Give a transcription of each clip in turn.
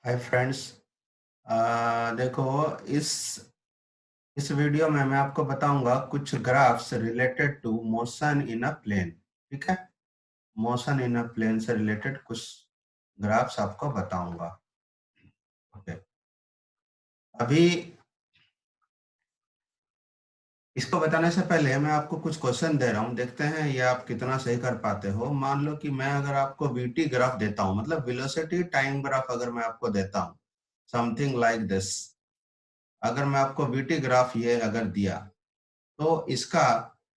Hi friends. देखो, इस इस वीडियो में मैं आपको बताऊंगा कुछ graphs related to motion in a plane. ठीक है, मोशन इन अ प्लेन से रिलेटेड कुछ ग्राफ्स आपको बताऊंगा। ओके, अभी इसको बताने से पहले मैं आपको कुछ क्वेश्चन दे रहा हूं, देखते हैं ये आप कितना सही कर पाते हो। मान लो कि मैं अगर आपको वीटी ग्राफ देता हूं, मतलब वेलोसिटी टाइम ग्राफ अगर मैं आपको देता हूं, समथिंग लाइक दिस। अगर मैं आपको वीटी ग्राफ ये अगर दिया तो इसका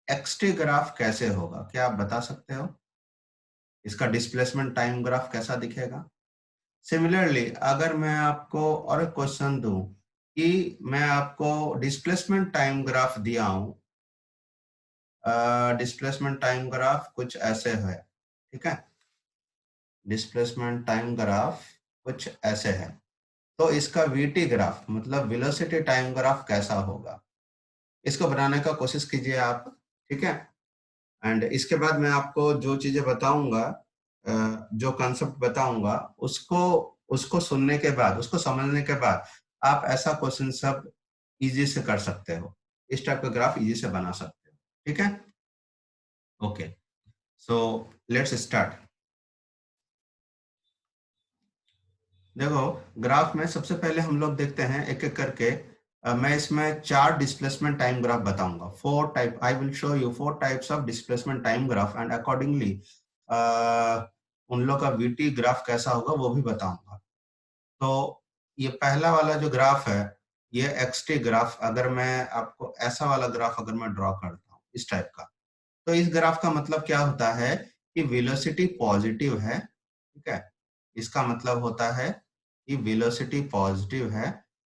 एक्सटी ग्राफ कैसे होगा, क्या आप बता सकते हो? इसका डिस्प्लेसमेंट टाइम ग्राफ कैसा दिखेगा? सिमिलरली अगर मैं आपको और एक क्वेश्चन दूं कि मैं आपको डिस्प्लेसमेंट टाइम ग्राफ दिया हूं, डिस्प्लेसमेंट टाइम ग्राफ कुछ ऐसे है। ठीक है, डिस्प्लेसमेंट टाइम ग्राफ कुछ ऐसे है, तो इसका वीटी ग्राफ मतलब वेलोसिटी टाइम ग्राफ कैसा होगा, इसको बनाने का कोशिश कीजिए आप। ठीक है, एंड इसके बाद मैं आपको जो चीजें बताऊंगा, जो कंसेप्ट बताऊंगा, उसको उसको सुनने के बाद, उसको समझने के बाद आप ऐसा क्वेश्चन सब इजी से कर सकते हो, इस टाइप का ग्राफ इजी से बना सकते हो। ठीक है, ओके, सो लेट्स स्टार्ट। देखो, ग्राफ में सबसे पहले हम लोग देखते हैं एक एक करके। मैं इसमें 4 डिस्प्लेसमेंट टाइम ग्राफ बताऊंगा, 4 type. I will show you 4 types of displacement time graph and accordingly उन लोग का वीटी ग्राफ कैसा होगा वो भी बताऊंगा। तो ये पहला वाला जो ग्राफ है, ये एक्सटी ग्राफ, अगर मैं आपको ऐसा वाला ग्राफ अगर मैं ड्रॉ करता हूँ इस टाइप का, तो इस ग्राफ का मतलब क्या होता है कि वेलोसिटी पॉजिटिव है। ठीक है, इसका मतलब होता है कि वेलोसिटी पॉजिटिव है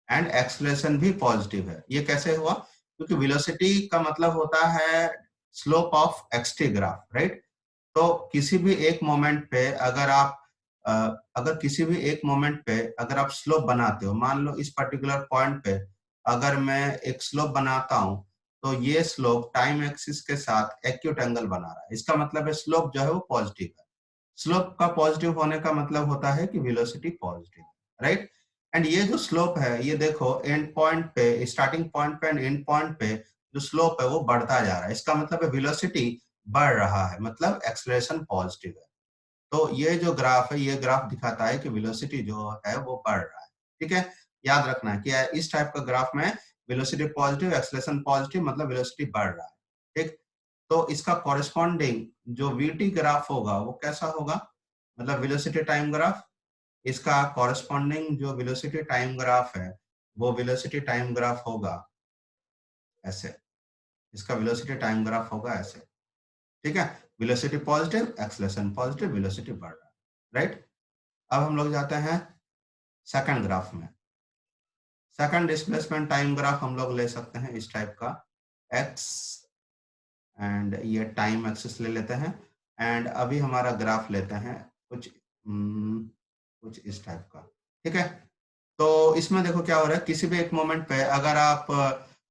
एंड एक्सलेशन भी पॉजिटिव है। ये कैसे हुआ? क्योंकि वेलोसिटी का मतलब होता है slope of XT graph, right? तो किसी भी एक मोमेंट पे अगर आप अगर किसी भी एक मोमेंट पे अगर आप स्लोप बनाते हो, मान लो इस पर्टिकुलर पॉइंट पे अगर मैं एक स्लोप बनाता हूं, तो ये स्लोप टाइम एक्सिस के साथ एक्यूट एंगल बना रहा है। इसका मतलब है स्लोप जो है वो पॉजिटिव है। स्लोप का पॉजिटिव होने का मतलब होता है कि वेलोसिटी पॉजिटिव, राइट? एंड ये जो स्लोप है, ये देखो एंड पॉइंट पे, स्टार्टिंग पॉइंट पे एंड एंड पॉइंट पे जो स्लोप है वो बढ़ता जा रहा है। इसका मतलब है वेलोसिटी बढ़ रहा है, मतलब एक्सेलरेशन पॉजिटिव है। तो ये जो ग्राफ है, ये ग्राफ दिखाता है कि वेलोसिटी जो है वो बढ़ रहा है। ठीक है, याद रखना है कि इस टाइप का ग्राफ में वेलोसिटी पॉजिटिव, एक्सेलरेशन पॉजिटिव, मतलब वेलोसिटी बढ़ रहा है। ठीक, तो इसका कॉरेस्पॉन्डिंग जो वीटी ग्राफ होगा वो कैसा होगा, मतलब वेलोसिटी टाइम ग्राफ। इसका कॉरेस्पॉन्डिंग जो वेलोसिटी टाइम ग्राफ है, वो वेलोसिटी टाइम ग्राफ होगा ऐसे। इसका वेलोसिटी टाइम ग्राफ होगा ऐसे। ठीक है, velocity positive, acceleration positive, velocity बढ़ रहा है, राइट? अब हम लोग जाते हैं सेकंड ग्राफ में। सेकंड डिस्प्लेसमेंट टाइम ग्राफ हम लोग ले सकते हैं इस टाइप का, एक्स एंड ये टाइम एक्सिस ले लेते हैं। एंड अभी हमारा ग्राफ लेते हैं कुछ कुछ इस टाइप का। ठीक है, तो इसमें देखो क्या हो रहा है, किसी भी एक मोमेंट पे अगर आप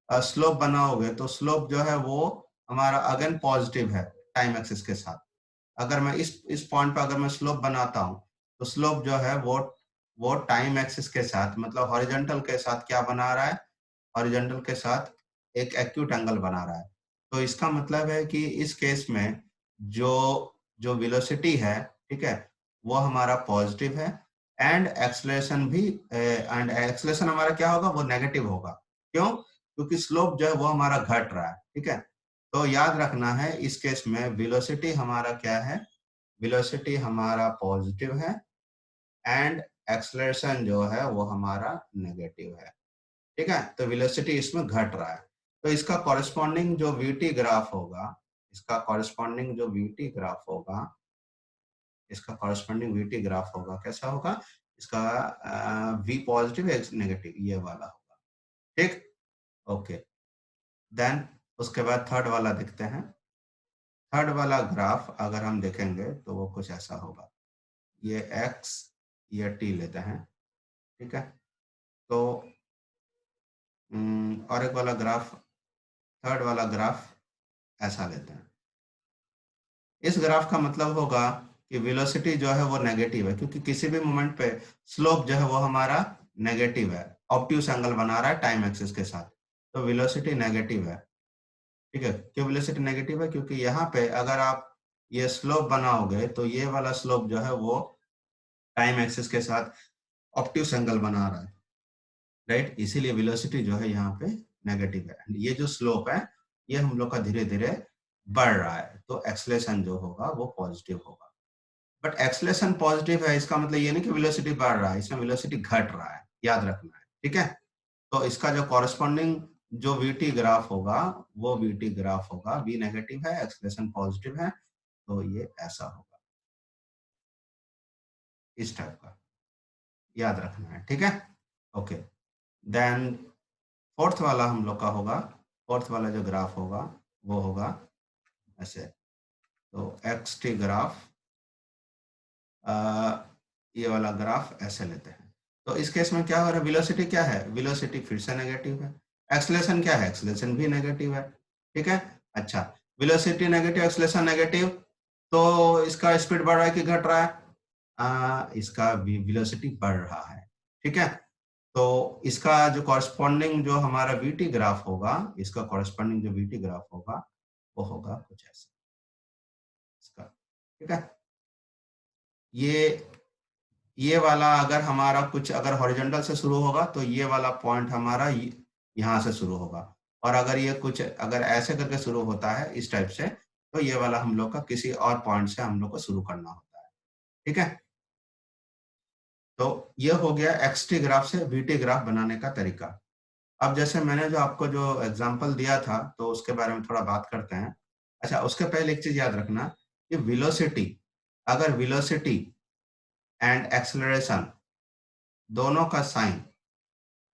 स्लोप बनाओगे तो स्लोप जो है वो हमारा अगेन पॉजिटिव है टाइम एक्सिस के साथ। अगर मैं इस पॉइंट पे अगर मैं स्लोप बनाता हूं, तो स्लोप जो है वो टाइम एक्सिस के साथ, मतलब हॉरिजॉन्टल के साथ क्या बना रहा है, हॉरिजॉन्टल के साथ एक एक्यूट एंगल बना रहा है। तो इसका मतलब है कि इस केस में जो जो वेलोसिटी है, ठीक है, वो हमारा पॉजिटिव है एंड एक्सेलरेशन भी, एंड एक्सेलरेशन हमारा क्या होगा, वो नेगेटिव होगा। क्यों? क्योंकि स्लोप जो है वो हमारा घट रहा है। ठीक है, तो याद रखना है इस केस में वेलोसिटी हमारा क्या है, वेलोसिटी हमारा पॉजिटिव है एंड एक्सेलरेशन जो है वो हमारा नेगेटिव है। ठीक है, तो वेलोसिटी इसमें घट रहा है। तो इसका कॉरेस्पॉन्डिंग जो वीटी ग्राफ होगा, इसका कॉरेस्पॉन्डिंग जो वीटी ग्राफ होगा, इसका कॉरेस्पॉन्डिंग वीटी ग्राफ होगा कैसा होगा, इसका वी पॉजिटिव एक्स नेगेटिव ये वाला होगा। ठीक, ओके, देन उसके बाद थर्ड वाला देखते हैं। थर्ड वाला ग्राफ अगर हम देखेंगे तो वो कुछ ऐसा होगा, ये एक्स ये टी लेते हैं। ठीक है, तो और एक वाला ग्राफ, थर्ड वाला ग्राफ ऐसा लेते हैं। इस ग्राफ का मतलब होगा कि वेलोसिटी जो है वो नेगेटिव है, क्योंकि किसी भी मोमेंट पे स्लोप जो है वो हमारा नेगेटिव है, ऑब्ट्यूस एंगल बना रहा है टाइम एक्सिस के साथ, तो वेलोसिटी नेगेटिव है। ठीक है, क्यों वेलोसिटी नेगेटिव है? क्योंकि यहाँ पे अगर आप ये स्लोप बनाओगे तो ये वाला स्लोप जो है वो टाइम एक्सिस के साथ ऑब्ट्यूस एंगल बना रहा है, राइट? इसीलिए वेलोसिटी जो है यहाँ पे नेगेटिव है। ये जो स्लोप है ये हम लोग का धीरे धीरे बढ़ रहा है, तो एक्सेलरेशन जो होगा वो पॉजिटिव होगा। बट एक्सेलरेशन पॉजिटिव है इसका मतलब ये नहीं कि वेलोसिटी बढ़ रहा है, इसमें वेलोसिटी घट रहा है, याद रखना है। ठीक है, तो इसका जो कॉरेस्पॉन्डिंग जो वीटी ग्राफ होगा वो वीटी ग्राफ होगा, वी नेगेटिव है, एक्सेलरेशन पॉजिटिव है, तो ये ऐसा होगा, इस टाइप का, याद रखना है। ठीक है, ओके। देन फोर्थ वाला हम लोग का होगा, फोर्थ वाला जो ग्राफ होगा वो होगा ऐसे, तो एक्स टी ग्राफ, ये वाला ग्राफ ऐसे लेते हैं। तो इस केस में क्या हो रहा है, वेलोसिटी क्या है, वेलोसिटी फिर से नेगेटिव है, एक्सेलरेशन क्या है, एक्सेलरेशन भी नेगेटिव है। ठीक है, अच्छा, वेलोसिटी नेगेटिव, एक्सेलरेशन नेगेटिव, तो इसका स्पीड बढ़ रहा है कि घट रहा है? इसका वेलोसिटी बढ़ रहा है। ठीक है, तो इसका जो कॉरेस्पॉन्डिंग जो हमारा वीटी ग्राफ होगा, इसका कॉरेस्पॉन्डिंग जो वीटी ग्राफ होगा वो होगा कुछ ऐसे इसका। ठीक है, ये वाला अगर हमारा कुछ अगर हॉरिजॉन्टल से शुरू होगा तो ये वाला पॉइंट हमारा यहाँ से शुरू होगा, और अगर ये कुछ अगर ऐसे करके शुरू होता है इस टाइप से, तो ये वाला हम लोग का किसी और पॉइंट से हम लोग को शुरू करना होता है। ठीक है, तो ये हो गया एक्सटी ग्राफ से वीटी ग्राफ बनाने का तरीका। अब जैसे मैंने जो आपको जो एग्जांपल दिया था तो उसके बारे में थोड़ा बात करते हैं। अच्छा, उसके पहले एक चीज याद रखना कि वेलोसिटी, अगर वेलोसिटी एंड एक्सेलरेशन दोनों का साइन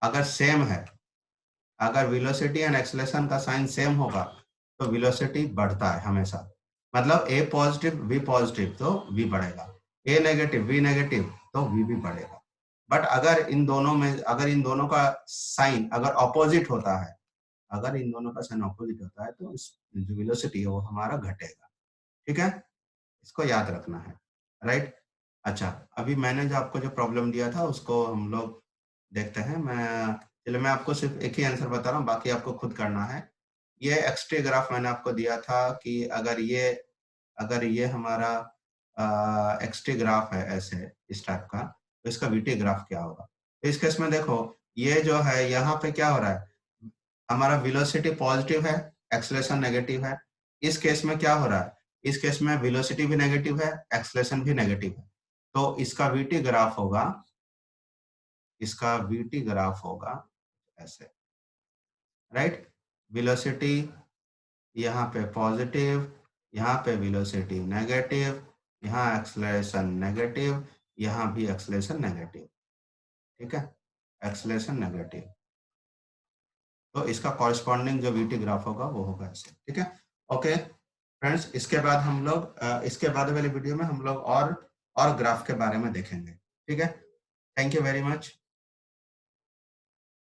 अगर सेम है, अगर वेलोसिटी एंड एक्सेलरेशन का साइन सेम होगा तो वेलोसिटी बढ़ता है हमेशा, मतलब ए पॉजिटिव वी पॉजिटिव तो वी बढ़ेगा, ए नेगेटिव वी नेगेटिव तो वी भी बढ़ेगा। बट अगर इन दोनों में, अगर इन दोनों का साइन अगर ऑपोजिट होता है, अगर इन दोनों का साइन ऑपोजिट होता है तो जो वेलोसिटी है वो हमारा घटेगा। ठीक है, इसको याद रखना है, राइट? अच्छा, अभी मैंने जो आपको जो प्रॉब्लम दिया था उसको हम लोग देखते हैं। चलो मैं आपको सिर्फ एक ही आंसर बता रहा हूँ, बाकी आपको खुद करना है। ये एक्सटे ग्राफ मैंने आपको दिया था कि अगर ये हमारा एक्सटे ग्राफ है ऐसे इस टाइप का, तो इसका वीटी ग्राफ क्या होगा? तो इस केस में देखो, ये जो है यहाँ पे क्या हो रहा है, हमारा वेलोसिटी पॉजिटिव है, एक्सेलरेशन नेगेटिव है। इस केस में क्या हो रहा है, इस केस में वेलोसिटी भी नेगेटिव है, एक्सेलरेशन भी नेगेटिव है, तो इसका वीटी ग्राफ होगा, इसका वीटी ग्राफ होगा ऐसे, राइट? वेलोसिटी यहाँ पे पॉजिटिव, यहाँ पे वेलोसिटी नेगेटिव, यहाँ एक्सेलरेशन नेगेटिव, यहाँ भी एक्सेलरेशन नेगेटिव। ठीक है, एक्सेलरेशन नेगेटिव, तो इसका कॉरेस्पॉन्डिंग जो वीटी ग्राफ होगा वो होगा ऐसे। ठीक है, ओके फ्रेंड्स, इसके बाद हम लोग इसके बाद वाली वीडियो में हम लोग और ग्राफ के बारे में देखेंगे। ठीक है, थैंक यू वेरी मच।